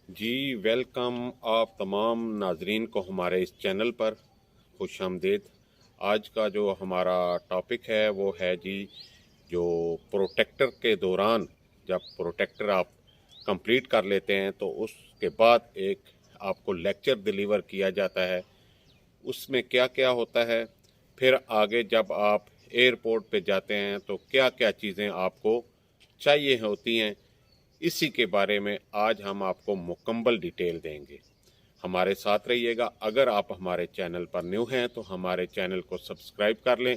जी welcome आप तमाम नाजरीन को हमारे इस चैनल पर खुश आमदीद। आज का जो हमारा टॉपिक है वो है जी, जो प्रोटेक्टर के दौरान जब प्रोटेक्टर आप कंप्लीट कर लेते हैं तो उसके बाद एक आपको लेक्चर डिलीवर किया जाता है। उसमें क्या क्या होता है, फिर आगे जब आप एयरपोर्ट पे जाते हैं तो क्या क्या चीज़ें आपको चाहिए होती हैं, इसी के बारे में आज हम आपको मुकम्मल डिटेल देंगे। हमारे साथ रहिएगा। अगर आप हमारे चैनल पर न्यू हैं तो हमारे चैनल को सब्सक्राइब कर लें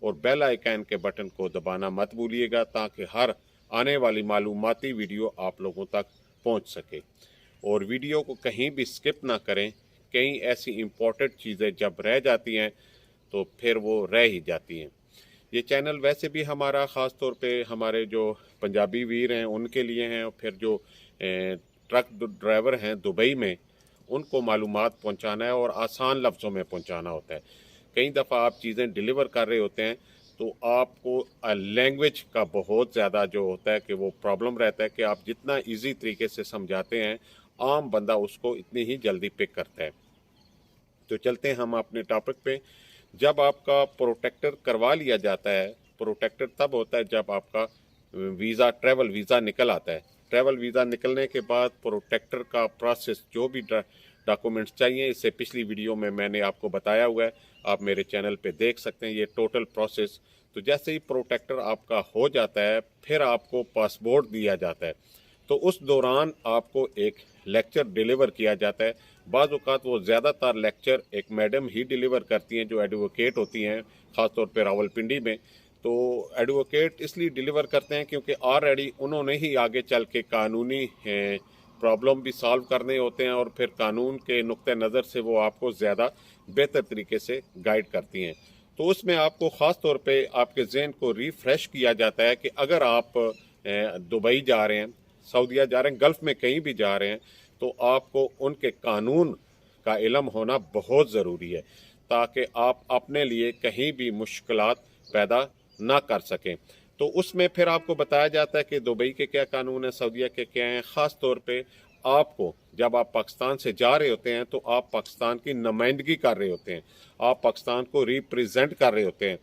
और बेल आइकन के बटन को दबाना मत भूलिएगा, ताकि हर आने वाली मालूमाती वीडियो आप लोगों तक पहुंच सके। और वीडियो को कहीं भी स्किप ना करें। कई ऐसी इम्पोर्टेंट चीज़ें जब रह जाती हैं तो फिर वो रह ही जाती हैं। ये चैनल वैसे भी हमारा ख़ास तौर पे हमारे जो पंजाबी वीर हैं उनके लिए हैं, और फिर जो ट्रक ड्राइवर हैं दुबई में, उनको मालूमात पहुंचाना है और आसान लफ्ज़ों में पहुंचाना होता है। कई दफ़ा आप चीज़ें डिलीवर कर रहे होते हैं तो आपको लैंग्वेज का बहुत ज़्यादा जो होता है कि वो प्रॉब्लम रहता है कि आप जितना इजी तरीके से समझाते हैं, आम बंदा उसको इतनी ही जल्दी पिक करता है। तो चलते हैं हम अपने टॉपिक पे। जब आपका प्रोटेक्टर करवा लिया जाता है, प्रोटेक्टर तब होता है जब आपका वीज़ा, ट्रैवल वीज़ा निकल आता है। ट्रैवल वीज़ा निकलने के बाद प्रोटेक्टर का प्रोसेस, जो भी डॉक्यूमेंट्स चाहिए, इससे पिछली वीडियो में मैंने आपको बताया हुआ है, आप मेरे चैनल पे देख सकते हैं ये टोटल प्रोसेस। तो जैसे ही प्रोटेक्टर आपका हो जाता है, फिर आपको पासपोर्ट दिया जाता है। तो उस दौरान आपको एक लेक्चर डिलीवर किया जाता है। बाज़ औक़ात वो ज़्यादातर लेक्चर एक मैडम ही डिलीवर करती हैं जो एडवोकेट होती हैं, ख़ास तौर पे रावलपिंडी में। तो एडवोकेट इसलिए डिलीवर करते हैं क्योंकि ऑलरेडी उन्होंने ही आगे चल के कानूनी प्रॉब्लम भी सॉल्व करने होते हैं, और फिर कानून के नुक्ते नज़र से वो आपको ज़्यादा बेहतर तरीके से गाइड करती हैं। तो उसमें आपको ख़ास तौर पे आपके जहन को रिफ़्रेश किया जाता है कि अगर आप दुबई जा रहे हैं, सऊदीया जा रहे हैं, गल्फ़ में कहीं भी जा रहे हैं, तो आपको उनके कानून का इल्म होना बहुत ज़रूरी है, ताकि आप अपने लिए कहीं भी मुश्किलात पैदा ना कर सकें। तो उसमें फिर आपको बताया जाता है कि दुबई के क्या कानून हैं, सऊदीया के क्या हैं। ख़ास तौर पे आपको जब आप पाकिस्तान से जा रहे होते हैं तो आप पाकिस्तान की नुमाइंदगी कर रहे होते हैं, आप पाकिस्तान को रिप्रेजेंट कर रहे होते हैं।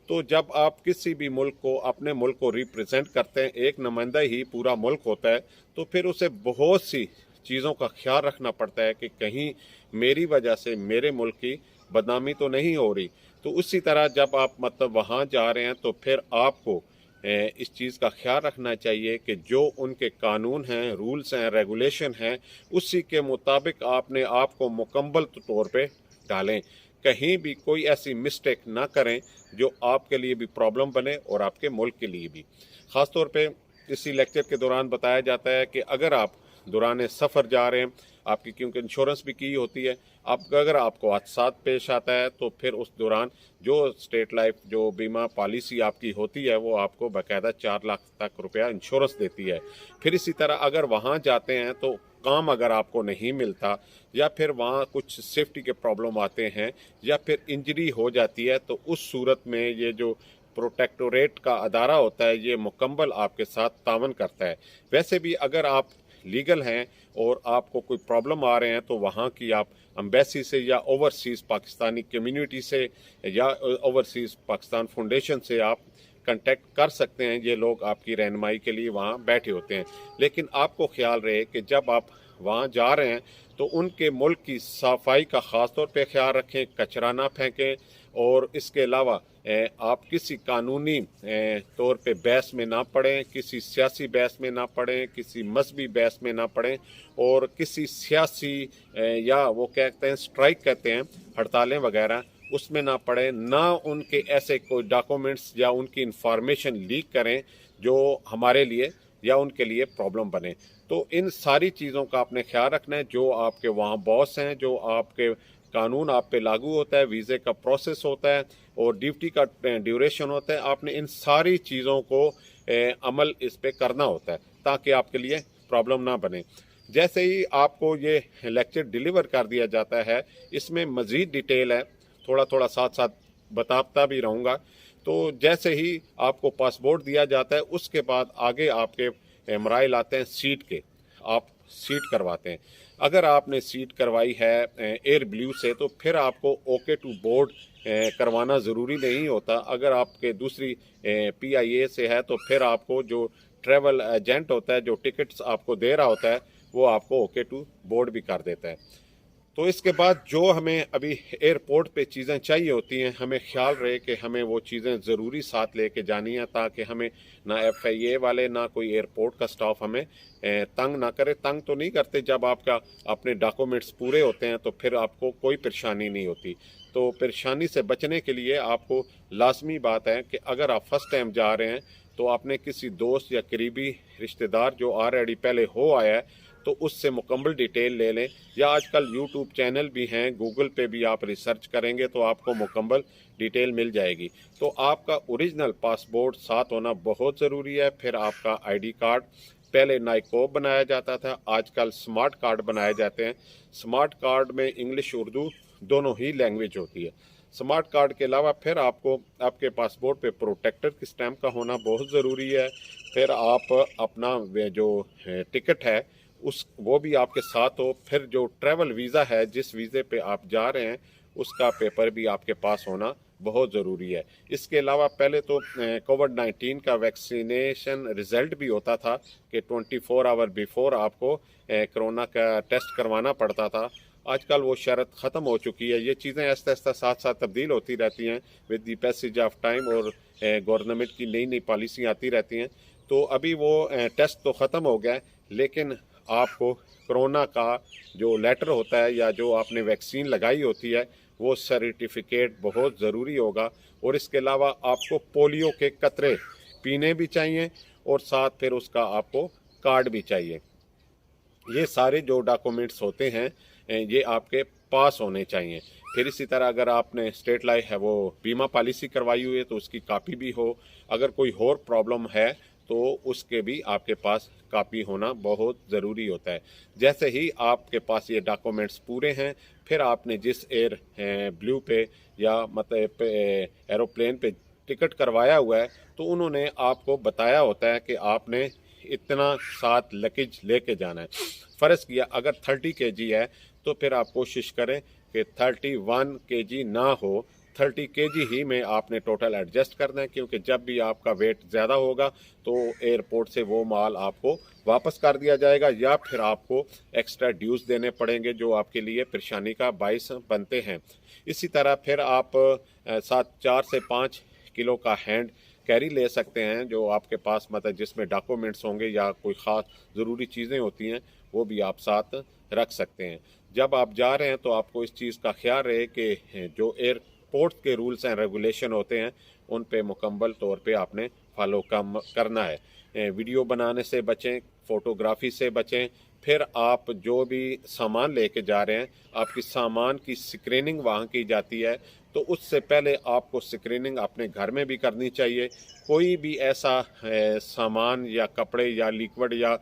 तो जब आप किसी भी मुल्क को, अपने मुल्क को रिप्रेजेंट करते हैं, एक नुमाइंदा ही पूरा मुल्क होता है, तो फिर उसे बहुत सी चीज़ों का ख्याल रखना पड़ता है कि कहीं मेरी वजह से मेरे मुल्क की बदनामी तो नहीं हो रही। तो उसी तरह जब आप मतलब वहाँ जा रहे हैं तो फिर आपको इस चीज़ का ख्याल रखना चाहिए कि जो उनके कानून हैं, रूल्स हैं, रेगुलेशन हैं, उसी के मुताबिक आपने आपको मुकम्मल तौर पे डालें। कहीं भी कोई ऐसी मिस्टेक ना करें जो आपके लिए भी प्रॉब्लम बने और आपके मुल्क के लिए भी। ख़ास तौर पे इसी लेक्चर के दौरान बताया जाता है कि अगर आप दौरान सफ़र जा रहे हैं, आपकी क्योंकि इंश्योरेंस भी की होती है, आप अगर आपको हादसा पेश आता है तो फिर उस दौरान जो स्टेट लाइफ जो बीमा पॉलिसी आपकी होती है वो आपको बाकायदा 4 लाख तक रुपया इंश्योरेंस देती है। फिर इसी तरह अगर वहाँ जाते हैं तो काम अगर आपको नहीं मिलता, या फिर वहाँ कुछ सेफ्टी के प्रॉब्लम आते हैं, या फिर इंजरी हो जाती है, तो उस सूरत में ये जो प्रोटेक्टोरेट का अदारा होता है ये मुकम्मल आपके साथ तावन करता है। वैसे भी अगर आप लीगल हैं और आपको कोई प्रॉब्लम आ रहे हैं तो वहाँ की आप एम्बेसी से या ओवरसीज़ पाकिस्तानी कम्युनिटी से या ओवरसीज़ पाकिस्तान फाउंडेशन से आप कांटेक्ट कर सकते हैं। ये लोग आपकी रहनुमाई के लिए वहाँ बैठे होते हैं। लेकिन आपको ख्याल रहे कि जब आप वहाँ जा रहे हैं तो उनके मुल्क की सफाई का ख़ास तौर पे ख्याल रखें, कचरा ना फेंकें, और इसके अलावा आप किसी कानूनी तौर पे बहस में ना पड़ें, किसी सियासी बहस में ना पड़ें, किसी मजहबी बहस में ना पड़ें, और किसी सियासी या वो कहते हैं स्ट्राइक कहते हैं, हड़तालें वगैरह, उसमें ना पड़ें। ना उनके ऐसे कोई डॉक्यूमेंट्स या उनकी इंफॉर्मेशन लीक करें जो हमारे लिए या उनके लिए प्रॉब्लम बने। तो इन सारी चीज़ों का आपने ख्याल रखना है। जो आपके वहाँ बॉस हैं, जो आपके कानून आप पे लागू होता है, वीज़े का प्रोसेस होता है और ड्यूटी का ड्यूरेशन होता है, आपने इन सारी चीज़ों को अमल इस पे करना होता है ताकि आपके लिए प्रॉब्लम ना बने। जैसे ही आपको ये लेक्चर डिलीवर कर दिया जाता है, इसमें मज़ीद डिटेल है, थोड़ा थोड़ा साथ साथ बताता भी रहूँगा। तो जैसे ही आपको पासपोर्ट दिया जाता है उसके बाद आगे आपके मराइल आते हैं सीट के। आप सीट करवाते हैं। अगर आपने सीट करवाई है एयर ब्लू से तो फिर आपको ओके टू बोर्ड करवाना ज़रूरी नहीं होता। अगर आपके दूसरी PIA से है तो फिर आपको जो ट्रैवल एजेंट होता है, जो टिकट्स आपको दे रहा होता है, वो आपको ओके टू बोर्ड भी कर देता है। तो इसके बाद जो हमें अभी एयरपोर्ट पे चीज़ें चाहिए होती हैं, हमें ख्याल रहे कि हमें वो चीज़ें ज़रूरी साथ लेके जानी है, ताकि हमें ना FIA वाले ना कोई एयरपोर्ट का स्टाफ हमें तंग ना करे। तंग तो नहीं करते, जब आपका अपने डॉक्यूमेंट्स पूरे होते हैं तो फिर आपको कोई परेशानी नहीं होती। तो परेशानी से बचने के लिए आपको लाजमी बात है कि अगर आप फर्स्ट टाइम जा रहे हैं तो आपने किसी दोस्त या करीबी रिश्तेदार जो ऑलरेडी पहले हो आया है तो उससे मुकम्मल डिटेल ले लें, या आजकल YouTube चैनल भी हैं, गूगल पे भी आप रिसर्च करेंगे तो आपको मुकम्मल डिटेल मिल जाएगी। तो आपका ओरिजिनल पासपोर्ट साथ होना बहुत ज़रूरी है। फिर आपका ID कार्ड, पहले नाइकोब बनाया जाता था, आजकल स्मार्ट कार्ड बनाए जाते हैं। स्मार्ट कार्ड में इंग्लिश उर्दू दोनों ही लैंग्वेज होती है। स्मार्ट कार्ड के अलावा फिर आपको आपके पासपोर्ट पे प्रोटेक्टर की स्टैम्प का होना बहुत ज़रूरी है। फिर आप अपना जो टिकट है वो भी आपके साथ हो। फिर जो ट्रैवल वीज़ा है, जिस वीज़े पे आप जा रहे हैं, उसका पेपर भी आपके पास होना बहुत ज़रूरी है। इसके अलावा पहले तो कोविड-19 का वैक्सीनेशन रिज़ल्ट भी होता था कि 24 आवर बिफोर आपको कोरोना का टेस्ट करवाना पड़ता था। आजकल वो शर्त ख़त्म हो चुकी है। ये चीज़ें आहिस्ता आहिस्ता साथ साथ तब्दील होती रहती हैं with the passage of time, और गवर्नमेंट की नई नई पॉलिसी आती रहती हैं। तो अभी वो टेस्ट तो ख़त्म हो गया है, लेकिन आपको कोरोना का जो लेटर होता है या जो आपने वैक्सीन लगाई होती है वो सर्टिफिकेट बहुत ज़रूरी होगा। और इसके अलावा आपको पोलियो के कतरे पीने भी चाहिए और साथ फिर उसका आपको कार्ड भी चाहिए। ये सारे जो डॉक्यूमेंट्स होते हैं ये आपके पास होने चाहिए। फिर इसी तरह अगर आपने स्टेट लाइफ है वो बीमा पॉलिसी करवाई हुई है तो उसकी कापी भी हो। अगर कोई और प्रॉब्लम है तो उसके भी आपके पास कापी होना बहुत ज़रूरी होता है। जैसे ही आपके पास ये डॉक्यूमेंट्स पूरे हैं, फिर आपने जिस एयर ब्लू पे या मतलब एरोप्लेन पे टिकट करवाया हुआ है तो उन्होंने आपको बताया होता है कि आपने इतना साथ लगेज लेके जाना है। फ़र्ज़ किया अगर 30 kg है तो फिर आप कोशिश करें कि 31 kg ना हो, 30 kg ही में आपने टोटल एडजस्ट करना है, क्योंकि जब भी आपका वेट ज़्यादा होगा तो एयरपोर्ट से वो माल आपको वापस कर दिया जाएगा, या फिर आपको एक्स्ट्रा ड्यूज़ देने पड़ेंगे जो आपके लिए परेशानी का बाइस बनते हैं। इसी तरह फिर आप साथ 4 से 5 किलो का हैंड कैरी ले सकते हैं, जो आपके पास मतलब जिसमें डॉक्यूमेंट्स होंगे या कोई ख़ास ज़रूरी चीज़ें होती हैं वो भी आप साथ रख सकते हैं। जब आप जा रहे हैं तो आपको इस चीज़ का ख्याल रहे कि जो एयरपोर्ट के रूल्स एंड रेगुलेशन होते हैं उन पे मुकम्मल तौर पे आपने फॉलो करना है। वीडियो बनाने से बचें, फ़ोटोग्राफी से बचें। फिर आप जो भी सामान लेके जा रहे हैं, आपकी सामान की स्क्रीनिंग वहाँ की जाती है, तो उससे पहले आपको स्क्रीनिंग अपने घर में भी करनी चाहिए। कोई भी ऐसा सामान या कपड़े या लिक्विड या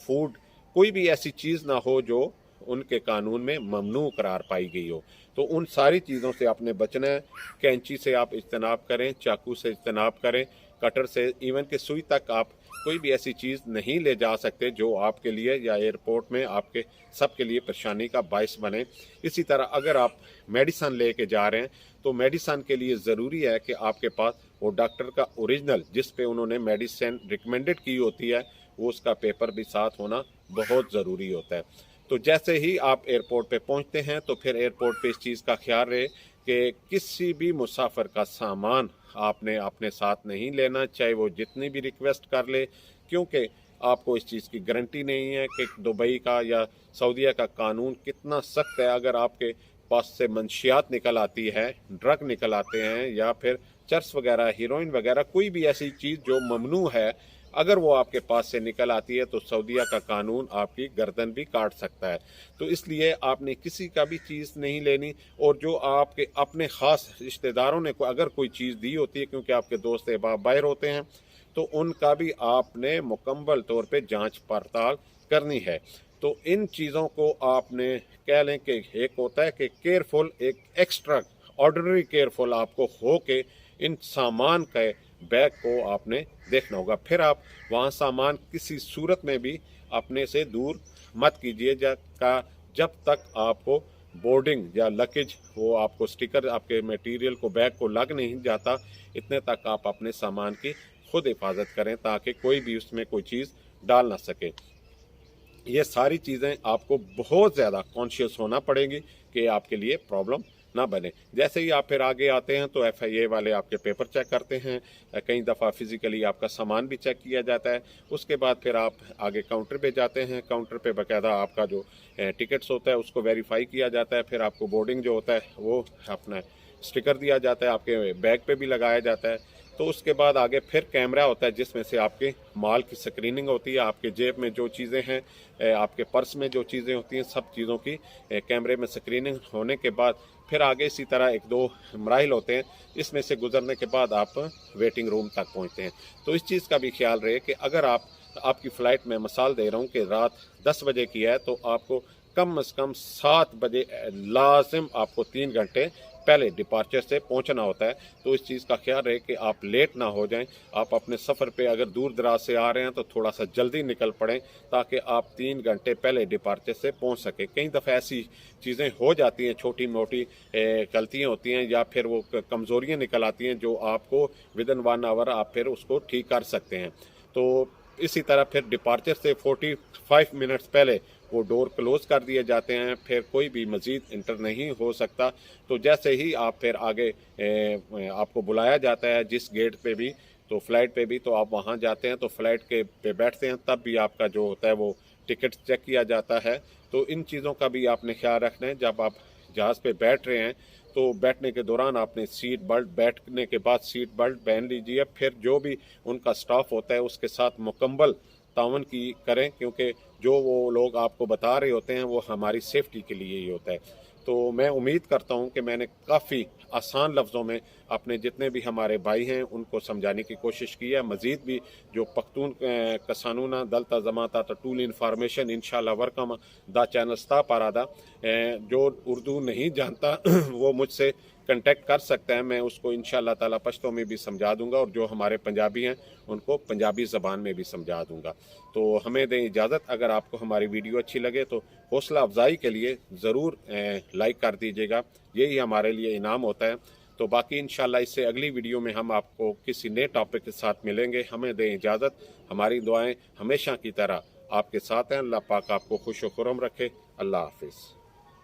फूड, कोई भी ऐसी चीज़ ना हो जो उनके कानून में ममनू करार पाई गई हो। तो उन सारी चीज़ों से आपने बचना है। कैंची से आप इज्तनाब करें, चाकू से इज्तनाब करें, कटर से, इवन कि सुई तक आप कोई भी ऐसी चीज़ नहीं ले जा सकते जो आपके लिए या एयरपोर्ट में आपके सबके लिए परेशानी का बायस बने। इसी तरह अगर आप मेडिसन लेके जा रहे हैं तो मेडिसन के लिए ज़रूरी है कि आपके पास वो डॉक्टर का ओरिजिनल जिस पे उन्होंने मेडिसिन रिकमेंडेड की होती है वो उसका पेपर भी साथ होना बहुत ज़रूरी होता है। तो जैसे ही आप एयरपोर्ट पे पहुंचते हैं तो फिर एयरपोर्ट पे इस चीज़ का ख्याल रहे कि किसी भी मुसाफिर का सामान आपने अपने साथ नहीं लेना, चाहे वो जितनी भी रिक्वेस्ट कर ले, क्योंकि आपको इस चीज़ की गारंटी नहीं है कि दुबई का या सऊदीया का कानून कितना सख्त है। अगर आपके पास से मंशियात निकल आती है, ड्रग निकल आते हैं या फिर चर्स वगैरह, हीरोइन वगैरह, कोई भी ऐसी चीज़ जो ममनू है, अगर वो आपके पास से निकल आती है तो सऊदीया का कानून आपकी गर्दन भी काट सकता है। तो इसलिए आपने किसी का भी चीज़ नहीं लेनी, और जो आपके अपने ख़ास रिश्तेदारों ने अगर कोई चीज़ दी होती है, क्योंकि आपके दोस्त अहबाब बाहर होते हैं, तो उनका भी आपने मुकम्मल तौर पे जांच पड़ताल करनी है। तो इन चीज़ों को आपने कह लें कि एक होता है कि केयरफुल, एक एक्स्ट्रा ऑर्डिनरी केयरफुल आपको हो के इन सामान के بیگ کو آپ نے دیکھنا ہوگا. پھر آپ وہاں سامان کسی صورت میں بھی اپنے سے دور مت کیجیے جب تک آپ کو بورڈنگ یا لکیج وہ آپ کو سٹیکر آپ کے میٹیریل کو بیگ کو لگ نہیں جاتا، اتنے تک آپ اپنے سامان کی خود حفاظت کریں تاکہ کوئی بھی اس میں کوئی چیز ڈال نہ سکے. یہ ساری چیزیں آپ کو بہت زیادہ کانشیس ہونا پڑے گی کہ آپ کے لیے پرابلم نہ بنے. جیسے ہی آپ پھر آگے آتے ہیں تو ایف آئی اے والے آپ کے پیپر چیک کرتے ہیں، کئی دفعہ فزیکلی آپ کا سامان بھی چیک کیا جاتا ہے. اس کے بعد پھر آپ آگے کاؤنٹر پہ جاتے ہیں، کاؤنٹر پہ باقاعدہ آپ کا جو ٹکٹس ہوتا ہے اس کو ویریفائی کیا جاتا ہے. پھر آپ کو بورڈنگ جو ہوتا ہے وہ اپنا سٹیکر دیا جاتا ہے، آپ کے بیگ پہ بھی لگایا جاتا ہے. تو اس کے بعد آگے پھر کیمرہ ہوتا ہے جس میں سے آپ کے مال کی سکریننگ ہوتی ہے. آپ کے جیب میں جو چیزیں ہیں، آپ کے پرس میں جو چیزیں ہوتی ہیں، سب چیزوں کی کیمرے میں سکریننگ ہونے کے بعد پھر آگے اسی طرح ایک دو مراحل ہوتے ہیں، اس میں سے گزرنے کے بعد آپ ویٹنگ روم تک پہنچتے ہیں. تو اس چیز کا بھی خیال رہے کہ اگر آپ کی فلائٹ میں مثال دے رہا ہوں کہ رات 10 بجے کی ہے تو آپ کو کم از کم 7 بجے لازم آپ کو 3 گھنٹے پہلے ڈپارچر سے پہنچنا ہوتا ہے. تو اس چیز کا خیال رہے کہ آپ لیٹ نہ ہو جائیں. آپ اپنے سفر پہ اگر دور دراز سے آ رہے ہیں تو تھوڑا سا جلدی نکل پڑیں تاکہ آپ 3 گھنٹے پہلے ڈپارچر سے پہنچ سکیں. کئی دفعہ ایسی چیزیں ہو جاتی ہیں، چھوٹی موٹی غلطیاں ہوتی ہیں یا پھر وہ کمزوریاں نکل آتی ہیں جو آپ کو ودن 1 آور آپ پھر اس کو ٹھیک کر سکتے ہیں. تو اسی طرح پھر ڈپارچر سے 45 منٹس پہلے وہ ڈور کلوز کر دیے جاتے ہیں، پھر کوئی بھی مزید انٹر نہیں ہو سکتا. تو جیسے ہی آپ پھر آگے آپ کو بلایا جاتا ہے جس گیٹ پہ بھی، تو فلائٹ پہ بھی، تو آپ وہاں جاتے ہیں تو فلائٹ کے پہ بیٹھتے ہیں، تب بھی آپ کا جو ہوتا ہے وہ ٹکٹ چیک کیا جاتا ہے. تو ان چیزوں کا بھی آپ نے خیال رکھنا ہے. جب آپ جہاز پہ بیٹھ رہے ہیں تو بیٹھنے کے دوران آپ نے سیٹ بیلٹ، بیٹھنے کے بعد سیٹ بیلٹ پہن لیجیے. پھر جو بھی ان کا سٹاف ہوتا ہے اس کے ساتھ مکمل تعاون کی کریں، کیونکہ جو وہ لوگ آپ کو بتا رہے ہوتے ہیں وہ ہماری سیفٹی کے لیے ہی ہوتا ہے. تو میں امید کرتا ہوں کہ میں نے کافی آسان لفظوں میں اپنے جتنے بھی ہمارے بھائی ہیں ان کو سمجھانے کی کوشش کی ہے. مزید بھی جو پختون کسانونا دلتا زماتا تا ٹول انفارمیشن انشاءاللہ ورکم دا چینل ستا پارادا، جو اردو نہیں جانتا وہ مجھ سے کنٹیکٹ کر سکتا ہے. میں اس کو انشاءاللہ تعالی پشتو میں بھی سمجھا دوں گا، اور جو ہمارے پنجابی ہیں ان کو پنجابی زبان میں بھی سمجھا دوں گا. تو ہمیں دیں اجازت. اگر آپ کو ہماری ویڈیو اچھی لگے تو حوصلہ افزائی کے لیے ضرور لائک کر دیجیے گا، یہی ہمارے لیے انعام ہوتا ہے. تو باقی انشاءاللہ اس سے اگلی ویڈیو میں ہم آپ کو کسی نئے ٹاپک کے ساتھ ملیں گے. ہمیں دیں اجازت. ہماری دعائیں ہمیشہ کی طرح آپ کے ساتھ ہیں. اللہ پاک آپ کو خوش و خرم رکھے. اللہ حافظ.